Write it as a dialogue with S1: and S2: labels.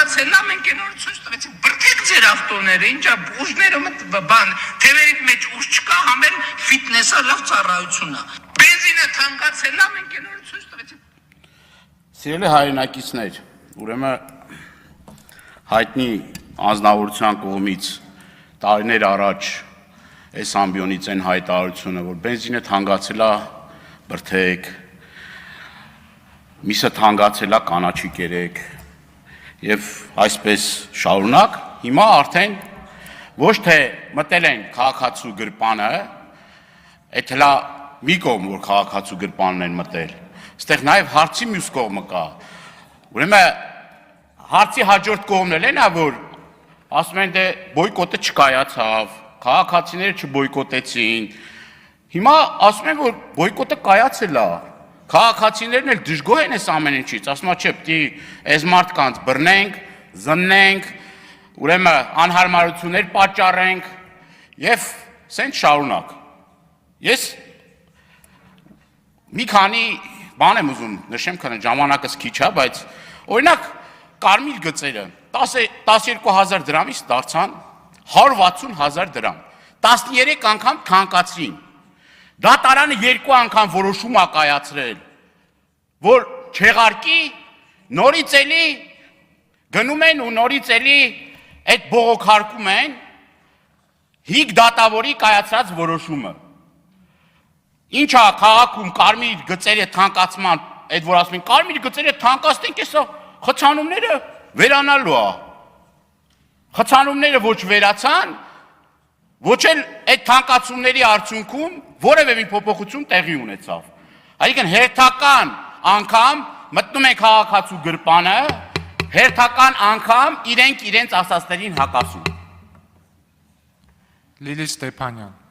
S1: թանկացել է, մենք այնօր ցույց տվեցինք, բրդեք ձեր ավտոները, ինչա ուժները բան, թևերի մեջ ուժ չկա, համեն ֆիթնեսը լավ ծառայություն է։ Բենզինը թանկացել է, մենք այնօր ցույց տվեցինք։
S2: Սիրելի հայրենակիցներ, ուրեմն հայտնի անձնավորության կողմից տարիներ առաջ այս ամբիոնից այն հայտարարությունը, որ բենզինը թանկացել է, բրդեք, միսը թանկացել է, կանաչի կերեք եւ այսպես շարունակ, հիմա արդեն ոչ թե մտել են քաղաքացու գրպանը, այդ հլա մի կողմ որ քաղաքացու գրպանն են մտել, այստեղ նաեւ հարցի մյուս կողմը կա, ուրեմն հարցի հաջորդ կողմն էլ է նա որ ասում են դե բոյկոտը չկայացավ, քաղաքացիները չբոյկոտեցին, հիմա ասում են որ բոյկոտը կայացել է, քաղաքացիներն էլ դժգոհ են այս ամեն ինչից, ասում են չէ, պիտի այս մարդկանց բռնենք, զննենք, ուրեմն անհարմարություններ պատճառենք եւ սենց շարունակ։ Ես մի քանի բան եմ ուզում նշեմ, քան ժամանակս քիչ է, բայց օրինակ կարմիր գծերը 12,000 դրամից դարձան 160,000 դրամ, 13 անգամ թանկացրին, դատարանը 2 անգամ որոշում է կայացրել, որ չեղարկի, նորից էլի գնում են ու նորից էլի այդ բողոքարկում են հիգ դատավորի կայացրած որոշումը։ Ինչ է քաղաքում կարմիր գծերի թանկացման, այդ որ ասում են կարմիր գծերը թանկացնենք, հեսա խցանումները վերանալու է։ Խցանումները ոչ վերացան, ոչ էլ այդ թանկացումների արդյունքում որևէ մի փոփոխություն տեղի ունեցավ։ Այսինքն հերթական անգամ մտնում են քաղաքացու գրպանը, հերթական անգամ իրենք իրենց ասածներին հակասում։
S3: Լիլիթ Ստեփանյան